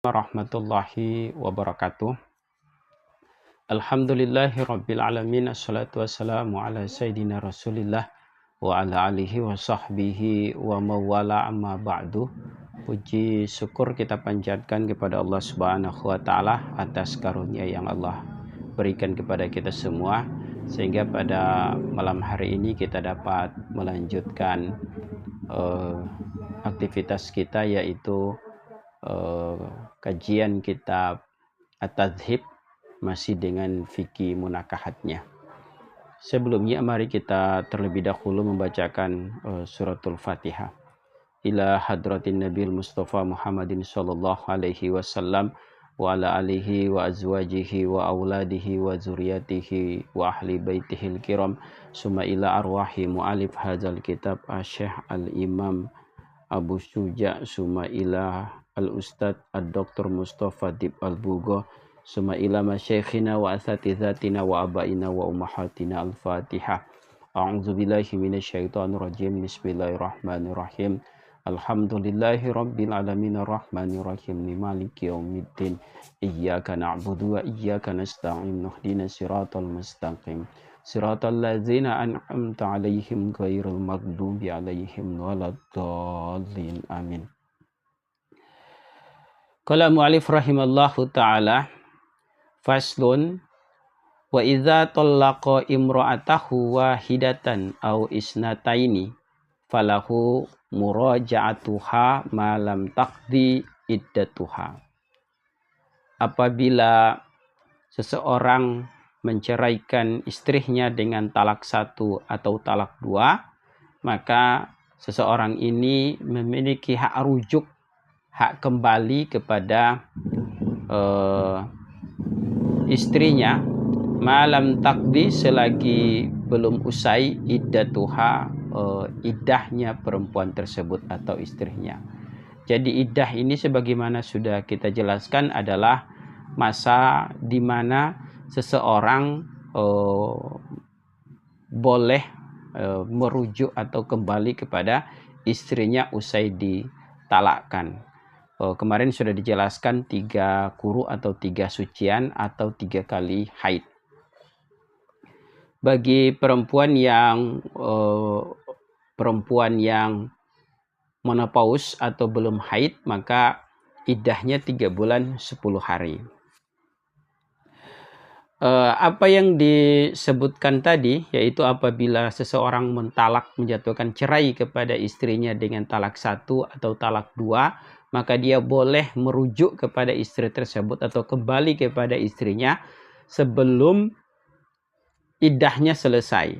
Warahmatullahi wabarakatuh. Alhamdulillahi rabbil alamin. Assalatu wassalamu ala sayyidina rasulillah wa ala alihi wa sahbihi wa mawala amma ba'du. Puji syukur kita panjatkan kepada Allah subhanahu wa ta'ala atas karunia yang Allah berikan kepada kita semua, sehingga pada malam hari ini kita dapat melanjutkan aktivitas kita, yaitu kajian kitab At-Tadhib masih dengan fikih munakahatnya. Sebelumnya mari kita terlebih dahulu membacakan suratul Fatihah. Ila hadratin Nabil Mustafa Muhammadin sallallahu alaihi wasallam wa ala alihi wa azwajihi wa auladihi wa zuriyatihi wa ahli baitihil kiram, summa ila arwahi mu'alif hadzal kitab Syekh al-Imam Abu Syuja, summa ila al-Ustadz ad-Doktor Mustafa Dib al-Bugo, summa ila masyayikhina wa asatizatina wa abaina wa ummahatina. Al-Fatihah. A'udzu billahi minasyaitonir rajim. Bismillahirrahmanirrahim. Alhamdulillahi rabbil alamin arrahmanir rahim maliki yaumiddin. Iyyaka na'budu wa iyyaka nasta'in. Ihdinas siratal mustaqim. Siratal ladzina an'amta 'alaihim ghairil maghdubi 'alaihim waladdallin. Amin. Qala mu'alif rahimallahu ta'ala, faslun, wa idza tallaqa imra'atahu wahidatan aw isnataini falahu muraja'atuha ma lam taqdi iddatuha. Apabila seseorang menceraikan istrinya dengan talak 1 atau talak 2, maka seseorang ini memiliki hak rujuk, hak kembali kepada istrinya malam takdi, selagi belum usai iddatuha, iddahnya perempuan tersebut atau istrinya. Jadi iddah ini sebagaimana sudah kita jelaskan adalah masa di mana seseorang boleh merujuk atau kembali kepada istrinya usai ditalakkan. Kemarin sudah dijelaskan 3 quru atau 3 sucian atau 3 kali haid. Bagi perempuan yang menopause atau belum haid, maka iddahnya 3 bulan 10 hari. Apa yang disebutkan tadi, yaitu apabila seseorang mentalak, menjatuhkan cerai kepada istrinya dengan talak 1 atau talak 2, maka dia boleh merujuk kepada istri tersebut atau kembali kepada istrinya sebelum iddahnya selesai.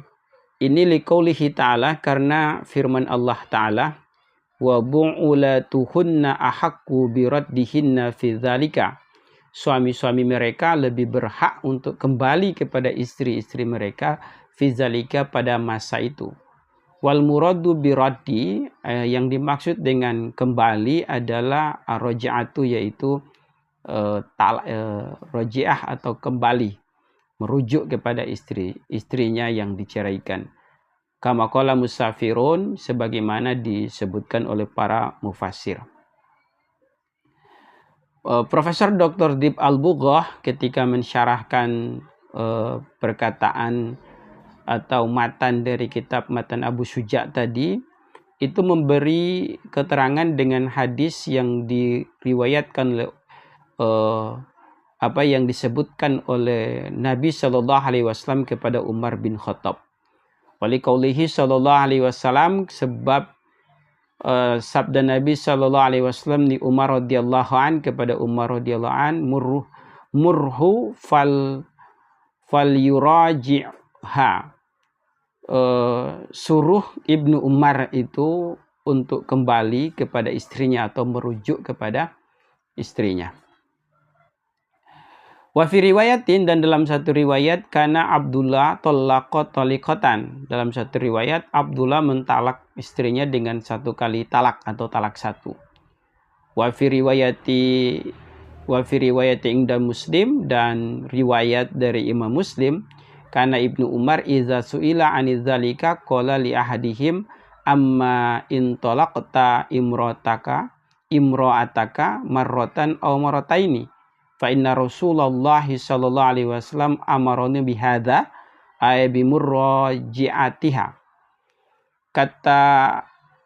Ini liqaulihi ta'ala, karena firman Allah ta'ala, wa bu'ulatuhunna ahaqqu biraddihinna fi dzalika. Suami-suami mereka lebih berhak untuk kembali kepada istri-istri mereka fi dzalika, pada masa itu. Wal muradu biraddi, yang dimaksud dengan kembali adalah ar-raj'atu, yaitu raji'ah atau kembali, merujuk kepada istrinya yang diceraikan. Kama qala musafirun, sebagaimana disebutkan oleh para mufassir. Profesor Dr. Dib al-Bugo ketika mensyarahkan perkataan atau matan dari kitab matan Abu Syuja tadi, itu memberi keterangan dengan hadis yang diriwayatkan yang disebutkan oleh Nabi Shallallahu Alaihi Wasallam kepada Umar bin Khattab. Wali qaulihi Shallallahu Alaihi Wasallam, sebab sabda Nabi Shallallahu Alaihi Wasallam di Umar radhiyallahu an, kepada Umar radhiyallahu an, murhu fal yuraji'ha. Suruh Ibnu Umar itu untuk kembali kepada istrinya atau merujuk kepada istrinya. Wa fi riwayatin, dan dalam satu riwayat, kana Abdullah talaqa taliqatan. Dalam satu riwayat, Abdullah mentalak istrinya dengan 1 kali talak atau talak 1. Wa fi riwayati inda Muslim, dan riwayat dari Imam Muslim, karena Ibnu Umar iza su'ila anidzalika qala li ahadihim amma in talaqta imrotaka imra'ataka marratan aw marrataini fa inna Rasulullah sallallahu alaihi wasallam amaroni bihadza ay bimurraji'atiha. Kata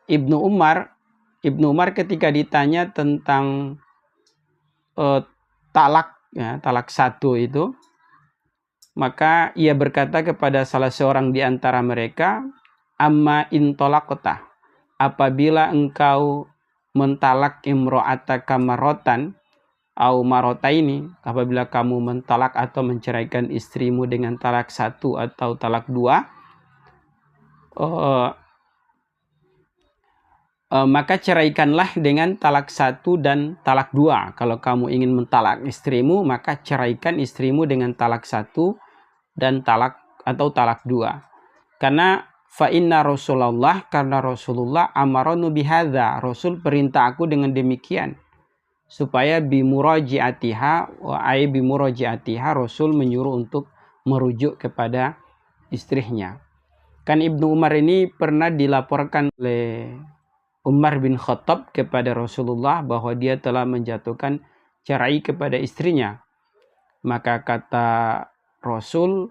Ibnu Umar ketika ditanya tentang talak, ya, talak satu itu, maka ia berkata kepada salah seorang di antara mereka, amma intolakota, apabila engkau mentalak imro'ataka marotan au marotaini, apabila kamu mentalak atau menceraikan istrimu dengan talak satu atau talak dua, maka ceraikanlah dengan talak satu dan talak dua. Kalau kamu ingin mentalak istrimu, maka ceraikan istrimu dengan talak satu dan talak dua. Karena fa inna Rasulullah, karena Rasulullah amaronu bihadza, Rasul perintah aku dengan demikian, supaya bimuraji'atiha wa ay bimuraji'atiha, Rasul menyuruh untuk merujuk kepada istrinya. Kan Ibnu Umar ini pernah dilaporkan oleh Umar bin Khattab kepada Rasulullah bahwa dia telah menjatuhkan cerai kepada istrinya. Maka kata Rasul,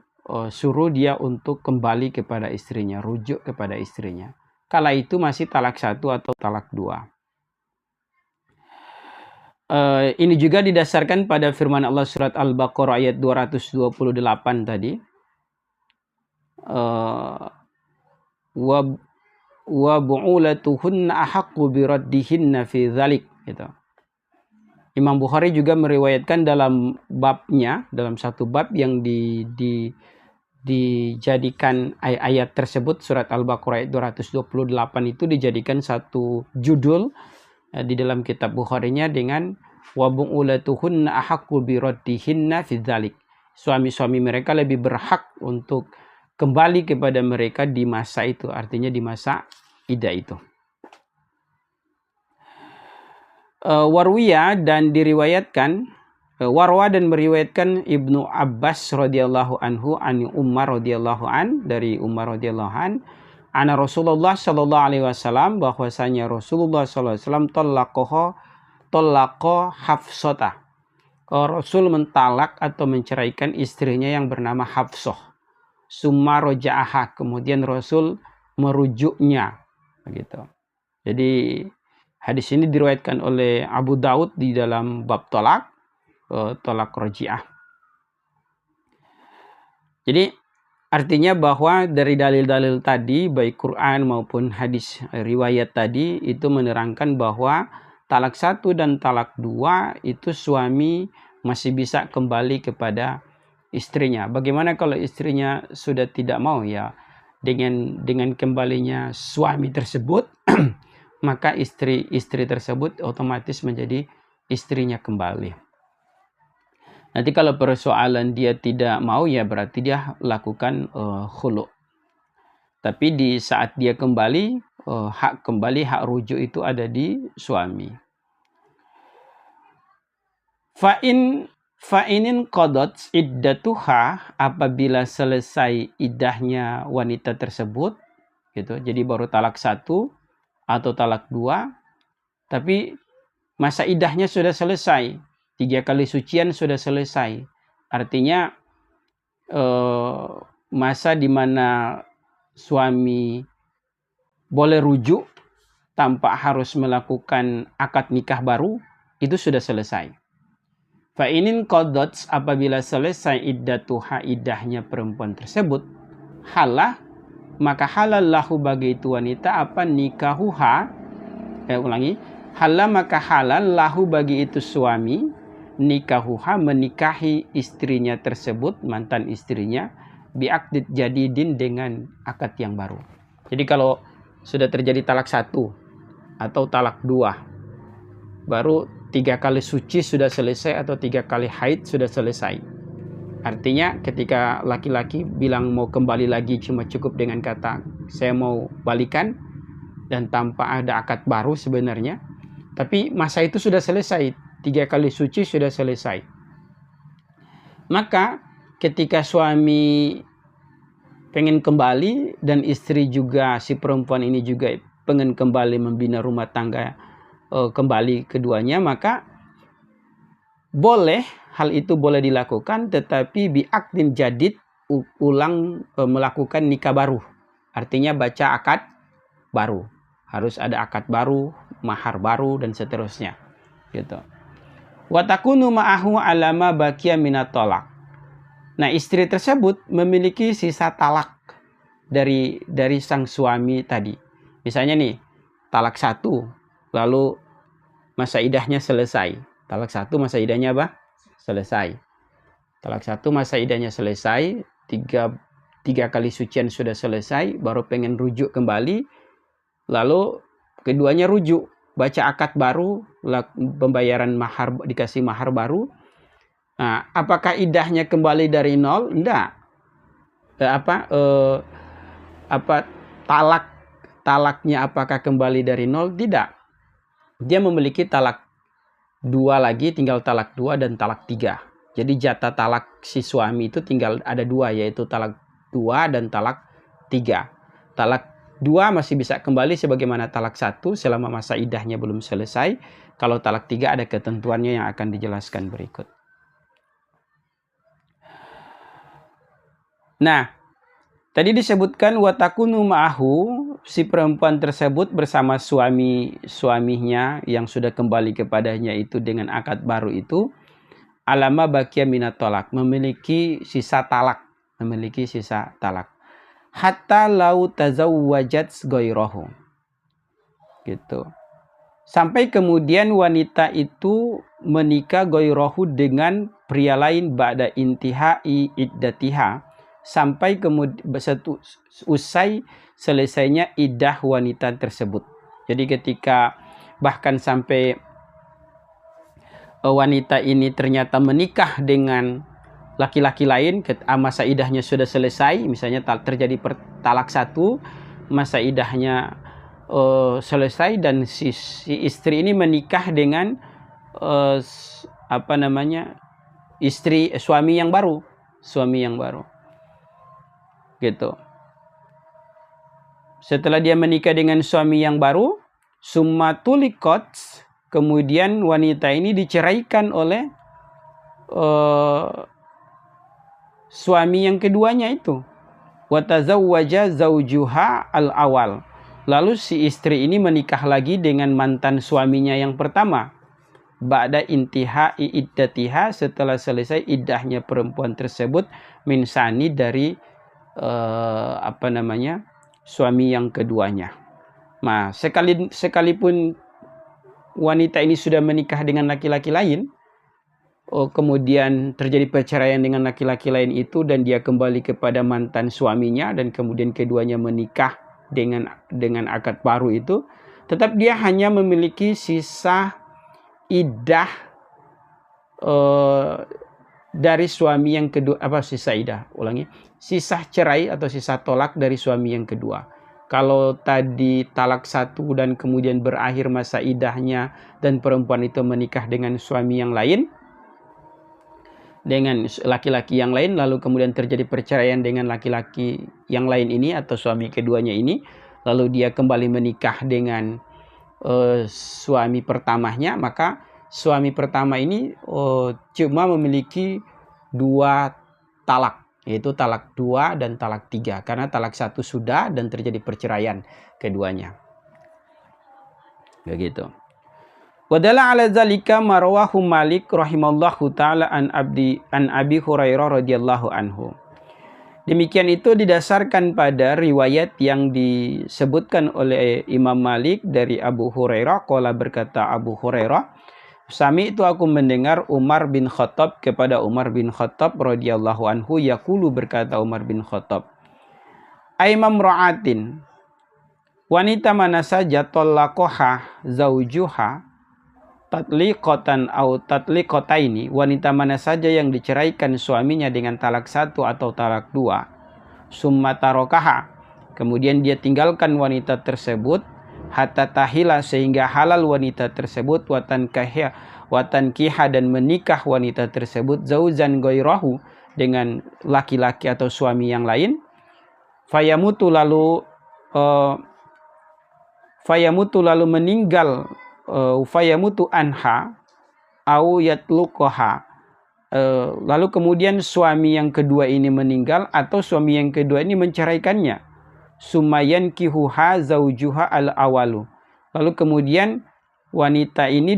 suruh dia untuk kembali kepada istrinya, rujuk kepada istrinya. Kala itu masih talak satu atau talak dua. Ini juga didasarkan pada firman Allah surat Al-Baqarah ayat 228 tadi. Wa bu'ulatuhunna ahaqqu biraddihinna fi dzalik, gitu. Imam Bukhari juga meriwayatkan dalam babnya, dalam satu bab yang dijadikan ayat tersebut, surat Al-Baqarah ayat 228 itu dijadikan satu judul di dalam kitab Bukharinya dengan wa bu'ulatuhunna ahaqqu biraddihinna fi dzalik. Suami-suami mereka lebih berhak untuk kembali kepada mereka di masa itu, artinya di masa iddah itu. Warwiya dan diriwayatkan, Warwa dan meriwayatkan Ibnu Abbas radhiyallahu anhu an Umar radhiyallahu an, dari Umar radhiyallahu an, ana Rasulullah sallallahu alaihi wasallam, bahwasanya Rasulullah sallallahu alaihi wasallam talaqa Hafsata. Rasul mentalak atau menceraikan istrinya yang bernama Hafsah. Summa roja'aha, kemudian Rasul merujuknya, begitu. Jadi hadis ini diriwayatkan oleh Abu Daud di dalam bab tolak roji'ah. Jadi artinya bahwa dari dalil-dalil tadi, baik Quran maupun hadis riwayat tadi, itu menerangkan bahwa talak satu dan talak dua itu suami masih bisa kembali kepada istrinya. Bagaimana kalau istrinya sudah tidak mau, ya, dengan kembalinya suami tersebut maka istri tersebut otomatis menjadi istrinya kembali. Nanti kalau persoalan dia tidak mau, ya berarti dia lakukan khulu'. Tapi di saat dia kembali, hak rujuk itu ada di suami. Fa'inin qadot iddatuha, apabila selesai iddahnya wanita tersebut, gitu. Jadi baru talak satu atau talak dua, tapi masa iddahnya sudah selesai, 3 kali sucian sudah selesai. Artinya masa di mana suami boleh rujuk tanpa harus melakukan akad nikah baru, itu sudah selesai. Fa'inin qadot, apabila selesai iddatuha, iddahnya perempuan tersebut, halah, maka halal lahu bagi itu wanita apa nikahuha, halal maka halal lahu bagi itu suami, nikahuha, menikahi istrinya tersebut, mantan istrinya, bi'aqdid jadidin, dengan akad yang baru. Jadi kalau sudah terjadi talak satu atau talak dua, baru 3 kali suci sudah selesai atau 3 kali haid sudah selesai. Artinya ketika laki-laki bilang mau kembali lagi cuma cukup dengan kata saya mau balikan dan tanpa ada akad baru sebenarnya, tapi masa itu sudah selesai, 3 kali suci sudah selesai. Maka ketika suami pengen kembali dan istri juga, si perempuan ini juga pengen kembali membina rumah tangga kembali keduanya, maka boleh, hal itu boleh dilakukan, tetapi bi'aqdin jadid, ulang melakukan nikah baru. Artinya baca akad baru. Harus ada akad baru, mahar baru, dan seterusnya. Gitu. Wa takunu ma'ahu alama baqiya minat tolak. Nah, istri tersebut memiliki sisa talak dari sang suami tadi. Misalnya nih, talak 1, lalu masa idahnya selesai. Talak 1 masa idahnya apa? Selesai. Talak 1 masa idahnya selesai, 3 kali sucian sudah selesai, baru pengen rujuk kembali, lalu keduanya rujuk, baca akad baru, pembayaran mahar, dikasih mahar baru. Nah, apakah idahnya kembali dari nol? Enggak. Talaknya apakah kembali dari nol? Tidak. Dia memiliki talak 2 lagi, tinggal talak 2 dan talak 3. Jadi jatah talak si suami itu tinggal ada 2, yaitu talak 2 dan talak 3. Talak 2 masih bisa kembali sebagaimana talak 1 selama masa idahnya belum selesai. Kalau talak 3 ada ketentuannya yang akan dijelaskan berikut. Nah, tadi disebutkan watakunu ma'ahu, si perempuan tersebut bersama suaminya yang sudah kembali kepadanya itu dengan akad baru itu, alama baqiya minat tolak, memiliki sisa talak. Hatta lau tazawwajat ghairahu. Gitu. Sampai kemudian wanita itu menikah ghairahu dengan pria lain ba'da intihai iddatiha, sampai kemudian usai selesainya iddah wanita tersebut. Jadi ketika bahkan sampai wanita ini ternyata menikah dengan laki-laki lain, masa idahnya sudah selesai, misalnya terjadi talak 1, masa idahnya selesai, dan si istri ini menikah dengan suami yang baru. Gitu. Setelah dia menikah dengan suami yang baru, summa tuliqat, kemudian wanita ini diceraikan oleh suami yang keduanya itu. Wa tazawwaja zaujuha al-awal. Lalu si istri ini menikah lagi dengan mantan suaminya yang pertama. Ba'da intihai iddatiha, setelah selesai iddahnya perempuan tersebut, min sani dari suami yang keduanya. Nah, sekalipun wanita ini sudah menikah dengan laki-laki lain, kemudian terjadi perceraian dengan laki-laki lain itu, dan dia kembali kepada mantan suaminya, dan kemudian keduanya menikah dengan akad baru itu, tetap dia hanya memiliki sisa iddah dari suami yang kedua. Sisa cerai atau sisa tolak dari suami yang kedua. Kalau tadi talak 1 dan kemudian berakhir masa idahnya dan perempuan itu menikah dengan suami yang lain, dengan laki-laki yang lain, lalu kemudian terjadi perceraian dengan laki-laki yang lain ini atau suami keduanya ini, lalu dia kembali menikah dengan suami pertamanya, maka suami pertama ini cuma memiliki 2 talak, yaitu talak 2 dan talak 3, karena talak 1 sudah dan terjadi perceraian keduanya. Begitu. Wadalla ala zalika marwahu Malik rahimallahu taala an Abi Hurairah radhiyallahu anhu. Demikian itu didasarkan pada riwayat yang disebutkan oleh Imam Malik dari Abu Hurairah. Qala, berkata Abu Hurairah, sami itu aku mendengar Umar bin Khattab kepada Umar bin Khattab radhiyallahu anhu, yaqulu, berkata Umar bin Khattab, aimam ra'atin, wanita mana saja tallaqaha zaujuha tatliqatan au tatliqataini, wanita mana saja yang diceraikan suaminya dengan talak 1 atau talak 2, summa tarokaha, kemudian dia tinggalkan wanita tersebut, hatta tahila, sehingga halal wanita tersebut, watan kiha, dan menikah wanita tersebut, zauzan ghairahu, dengan laki-laki atau suami yang lain, fayamutu lalu meninggal fayamutu anha au yatluqaha. Lalu kemudian suami yang kedua ini meninggal atau suami yang kedua ini menceraikannya. Sumayan kihuha zaujuha al-awalu. Lalu kemudian wanita ini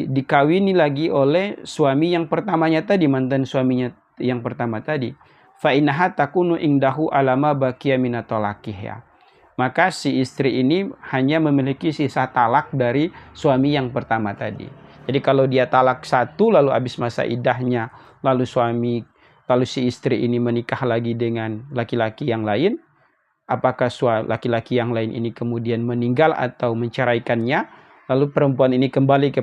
dikawini lagi oleh suami yang pertamanya tadi, mantan suaminya yang pertama tadi. Fa innaha takunu indahu alama baqiya minatolakihya. Maka si istri ini hanya memiliki sisa talak dari suami yang pertama tadi. Jadi kalau dia talak satu lalu habis masa iddahnya, lalu si istri ini menikah lagi dengan laki-laki yang lain, apakah laki-laki yang lain ini kemudian meninggal atau menceraikannya, lalu perempuan ini kembali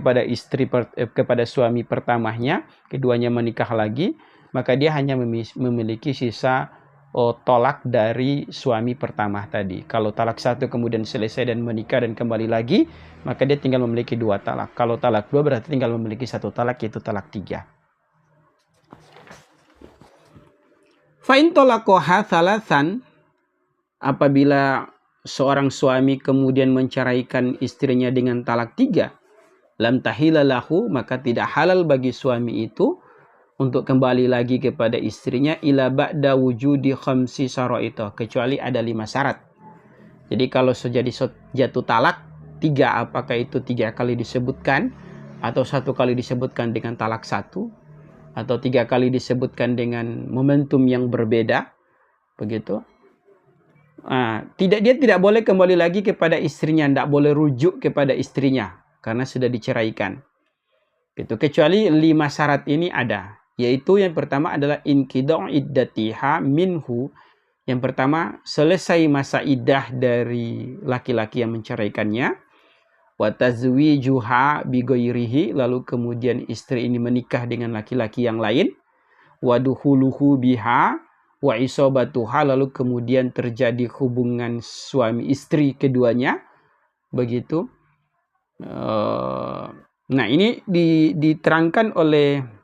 kepada suami pertamanya, keduanya menikah lagi, maka dia hanya memiliki sisa tolak dari suami pertama tadi. Kalau talak satu kemudian selesai dan menikah dan kembali lagi, maka dia tinggal memiliki 2 talak. Kalau talak 2 berarti tinggal memiliki 1 talak, yaitu talak 3. Fa'in tolaqoha thalathan, apabila seorang suami kemudian menceraikan istrinya dengan talak 3, lam tahila lahu, maka tidak halal bagi suami itu untuk kembali lagi kepada istrinya ila ba'da wujudi khamsi syara'ita, kecuali ada 5 syarat. Jadi kalau jatuh talak 3, apakah itu 3 kali disebutkan atau 1 kali disebutkan dengan talak 1 atau 3 kali disebutkan dengan momentum yang berbeda, begitu. Dia tidak boleh kembali lagi kepada istrinya, tidak boleh rujuk kepada istrinya karena sudah diceraikan. Gitu. Kecuali 5 syarat ini ada. Yaitu yang pertama adalah inqidha' iddatiha minhu. Yang pertama, selesai masa iddah dari laki-laki yang menceraikannya. Wa tazwijuha bi ghairihi, lalu kemudian istri ini menikah dengan laki-laki yang lain. Wa dukhuluhu biha wa isobatuha, lalu kemudian terjadi hubungan suami istri keduanya. Begitu. Nah, ini diterangkan oleh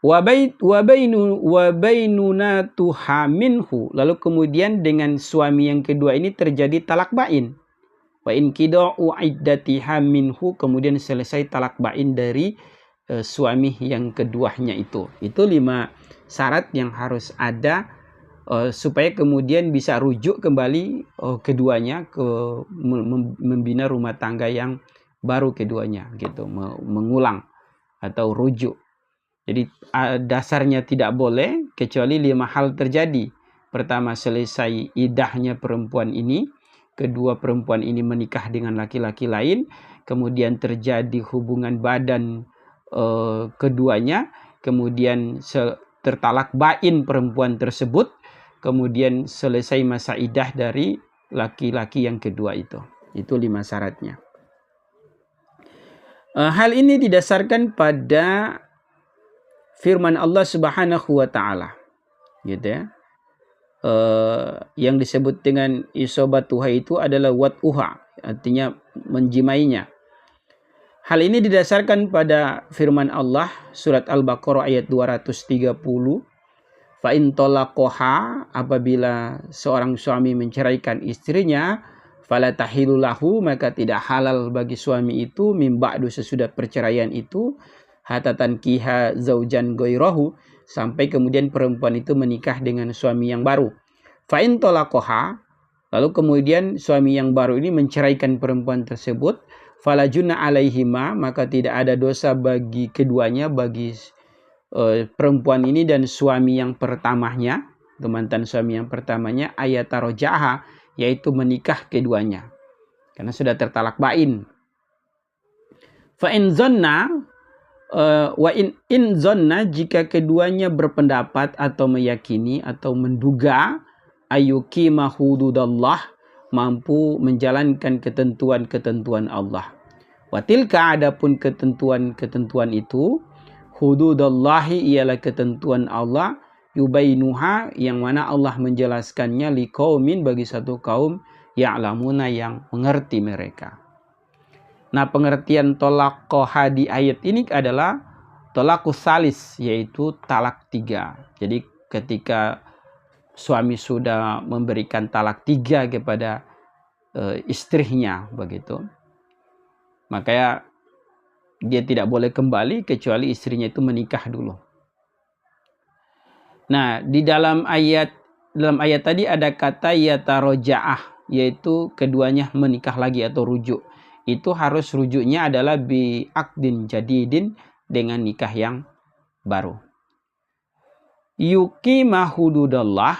wabainunatuha minhu, lalu kemudian dengan suami yang kedua ini terjadi talak bain. Wa inqida'u iddatiha minhu, kemudian selesai talak bain dari suami yang keduanya itu. Itu 5 syarat yang harus ada supaya kemudian bisa rujuk kembali keduanya membina rumah tangga yang baru keduanya, gitu, mengulang atau rujuk. Jadi dasarnya tidak boleh kecuali 5 hal terjadi. Pertama, selesai iddahnya perempuan ini. Kedua, perempuan ini menikah dengan laki-laki lain. Kemudian terjadi hubungan badan keduanya. Kemudian tertalak bain perempuan tersebut. Kemudian selesai masa iddah dari laki-laki yang kedua itu. Itu 5 syaratnya. Hal ini didasarkan pada firman Allah Subhanahu wa taala, gitu ya. Yang disebut dengan isobatuha itu adalah wat'uha, artinya menjimainya. Hal ini didasarkan pada firman Allah surat Al-Baqarah ayat 230. Fa in talaqoha, apabila seorang suami menceraikan istrinya, fala tahilu lahu, maka tidak halal bagi suami itu mim ba'du, sesudah perceraian itu, hatatan kiha zaujan goirahu, sampai kemudian perempuan itu menikah dengan suami yang baru. Fa'in tolaqoha, lalu kemudian suami yang baru ini menceraikan perempuan tersebut, falajuna alaihima, maka tidak ada dosa bagi keduanya, bagi perempuan ini dan suami yang pertamanya, mantan suami yang pertamanya, ayatarojaha, yaitu menikah keduanya, karena sudah tertalak bain. Fa'in zonna, wa in zonna, jika keduanya berpendapat atau meyakini atau menduga ayyuqima hududallah, mampu menjalankan ketentuan-ketentuan Allah. Wa tilka, adapun ketentuan-ketentuan itu, hududallahi, ialah ketentuan Allah, yubainuha, yang mana Allah menjelaskannya, liqaumin, bagi satu kaum, ya'lamuna, yang mengerti mereka. Nah, pengertian tolaqoha di ayat ini adalah tolaqus salis, yaitu talak 3. Jadi ketika suami sudah memberikan talak 3 kepada istrinya begitu. Makanya dia tidak boleh kembali kecuali istrinya itu menikah dulu. Nah, di dalam ayat tadi ada kata yataroja'ah, yaitu keduanya menikah lagi atau rujuk. Itu harus rujuknya adalah bi'aqdin jadidin, dengan nikah yang baru. Yuqima hududallah,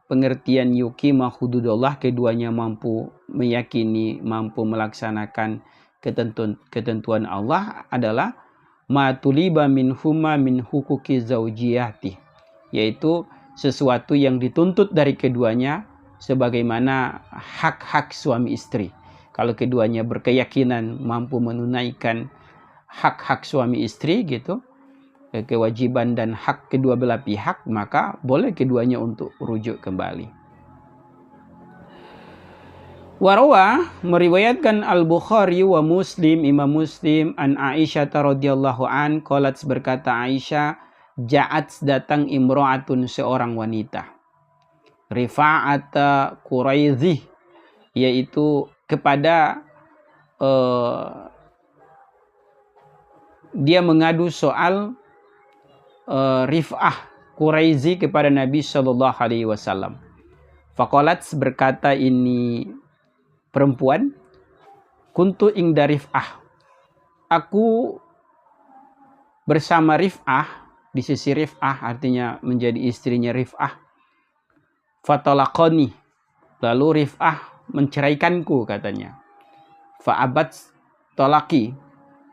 pengertian yuqima hududallah, keduanya mampu meyakini, mampu melaksanakan ketentuan Allah adalah matuliba minhuma min hukuki zaujiyati, yaitu sesuatu yang dituntut dari keduanya sebagaimana hak-hak suami istri. Kalau keduanya berkeyakinan mampu menunaikan hak-hak suami istri gitu, kewajiban dan hak kedua belah pihak, maka boleh keduanya untuk rujuk kembali. Warwa, meriwayatkan Al-Bukhari wa Muslim, Imam Muslim, an Aisyah radhiyallahu an, qalat, berkata Aisyah, ja'at, datang imro'atun, seorang wanita, Rifa'ata Quraizi, yaitu kepada dia mengadu soal Rif'ah Quraizi kepada Nabi sallallahu alaihi wasallam. Faqalat, berkata ini perempuan, kuntu ingda Rif'ah, aku bersama Rif'ah, di sisi Rif'ah, artinya menjadi istrinya Rif'ah. Fatalaqani, lalu Rif'ah menceraikanku, katanya. Fa'abat talaki,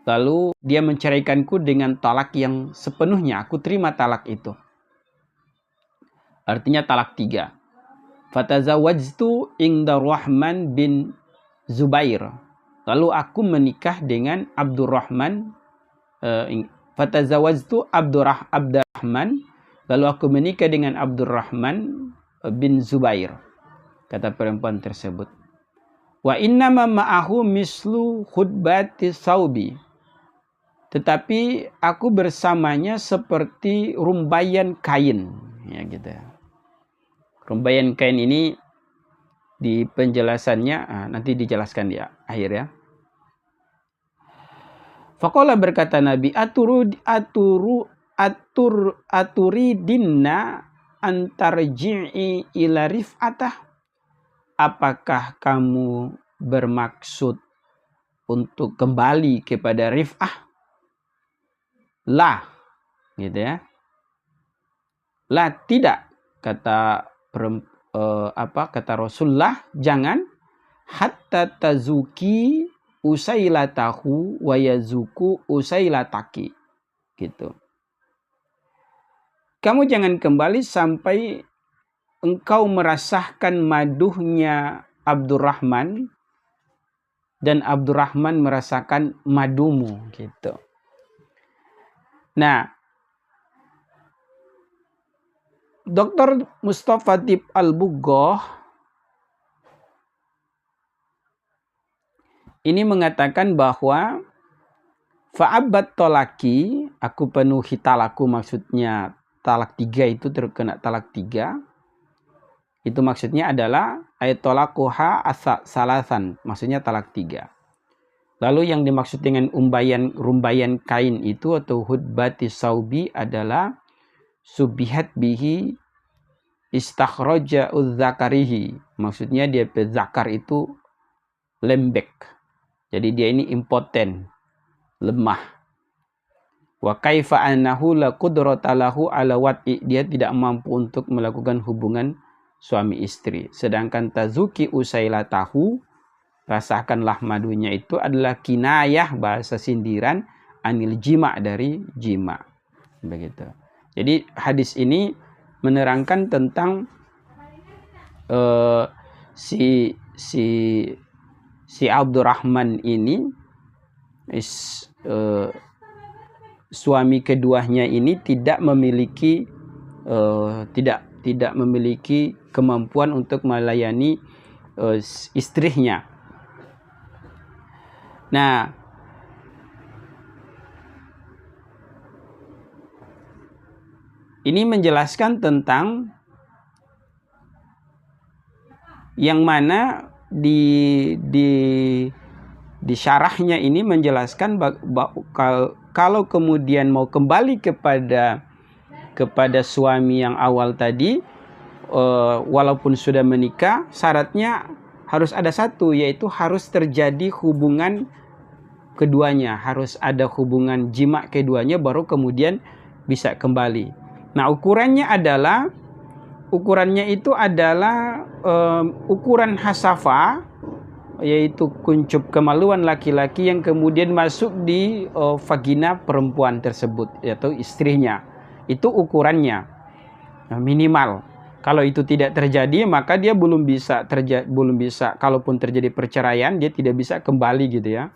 lalu dia menceraikanku dengan talak yang sepenuhnya, aku terima talak itu. Artinya talak 3. Fatazawajtu ingda Rahman bin Zubair, lalu aku menikah dengan Abdurrahman. Fatazawajtu Abdurrahman, lalu aku menikah dengan Abdurrahman bin Zubair, kata perempuan tersebut. Wa innama ma'ahu mislu khutbati saubi, tetapi aku bersamanya seperti rumbayan kain, ya gitu. Rumbayan kain ini di penjelasannya nanti dijelaskan di akhir ya. Faqala, berkata Nabi, aturidinna antarji'i ila Rif'atah, apakah kamu bermaksud untuk kembali kepada Rif'ah? La, gitu ya. La, tidak, kata Rasulullah, jangan, hatta tazuki usailatahu wa yazuku usailataki, gitu. Kamu jangan kembali sampai engkau merasakan maduhnya Abdurrahman dan Abdurrahman merasakan madumu, gitu. Nah, Dr. Mustafa Tib Al-Bughoh ini mengatakan bahwa fa'abbat tolaki, aku penuhi talakku, maksudnya talak 3 itu terkena talak 3. Itu maksudnya adalah ayat tolakuha salasan, maksudnya talak 3. Lalu yang dimaksud dengan rumbayan kain itu atau hudbati saubi adalah subihat bihi istakhraja uzzakarihi, maksudnya dia zakar itu lembek, jadi dia ini impoten, lemah. Wa kaifa annahu la qudrata lahu ala wat'i, dia tidak mampu untuk melakukan hubungan suami istri. Sedangkan tazuki usailatahu, rasakanlah madunya, itu adalah kinayah, bahasa sindiran, anil jima, dari jima, begitu. Jadi hadis ini menerangkan tentang si Abdurrahman ini, suami keduanya ini tidak memiliki kemampuan untuk melayani istrinya. Nah, ini menjelaskan tentang yang mana di syarahnya ini menjelaskan kalau kemudian mau kembali kepada suami yang awal tadi, walaupun sudah menikah, syaratnya harus ada satu, yaitu harus terjadi hubungan keduanya, harus ada hubungan jima keduanya baru kemudian bisa kembali. Nah, ukurannya itu adalah ukuran hasafa, yaitu kuncup kemaluan laki-laki yang kemudian masuk di vagina perempuan tersebut, yaitu istrinya. Itu ukurannya minimal. Kalau itu tidak terjadi, maka dia belum bisa, kalaupun terjadi perceraian, dia tidak bisa kembali gitu ya.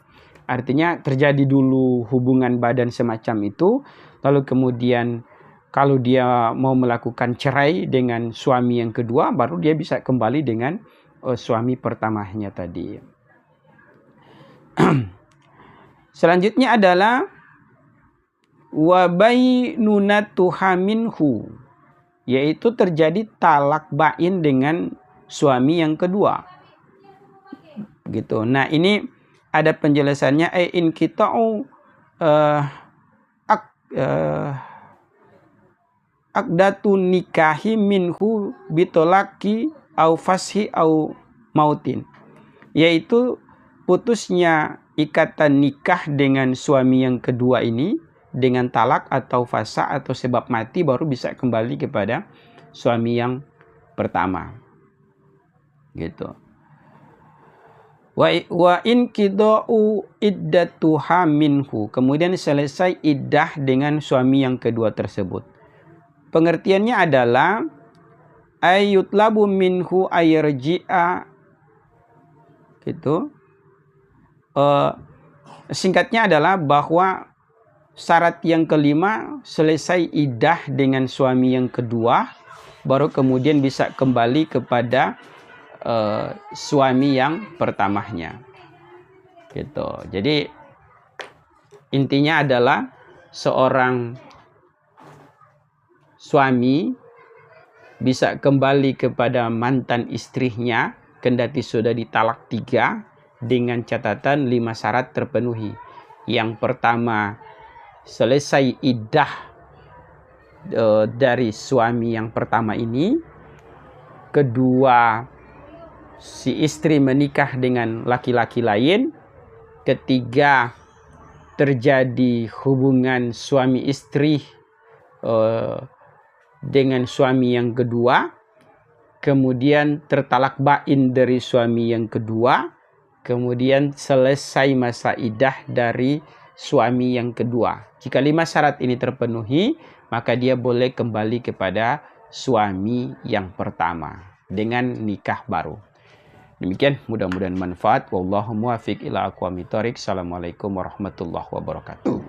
Artinya terjadi dulu hubungan badan semacam itu, lalu kemudian kalau dia mau melakukan cerai dengan suami yang kedua, baru dia bisa kembali dengan suami pertamanya tadi. Selanjutnya adalah wa bainunatuha minhu, yaitu terjadi talak bain dengan suami yang kedua. Gitu. Nah, ini ada penjelasannya, in kita'u aqdatu nikahi minhu bitolaki au fashi au mautin, yaitu putusnya ikatan nikah dengan suami yang kedua ini dengan talak atau fasa atau sebab mati, baru bisa kembali kepada suami yang pertama. Gitu. Wa in qida'u iddatuha minhu, kemudian selesai iddah dengan suami yang kedua tersebut. Pengertiannya adalah ayyutlabu minhu ayarji'a, gitu. Singkatnya adalah bahwa syarat yang kelima, selesai iddah dengan suami yang kedua, baru kemudian bisa kembali kepada suami yang pertamanya. Gitu. Jadi intinya adalah seorang suami bisa kembali kepada mantan istrinya kendati sudah ditalak 3 dengan catatan 5 syarat terpenuhi. Yang pertama, selesai iddah dari suami yang pertama ini. Kedua, si istri menikah dengan laki-laki lain. Ketiga, terjadi hubungan suami istri dengan suami yang kedua. Kemudian tertalak bain dari suami yang kedua. Kemudian selesai masa iddah dari suami yang kedua. Jika 5 syarat ini terpenuhi, maka dia boleh kembali kepada suami yang pertama dengan nikah baru. Demikian, mudah-mudahan manfaat. Wallahu muwaffiq ila aqwamit thoriq. Assalamualaikum warahmatullahi wabarakatuh.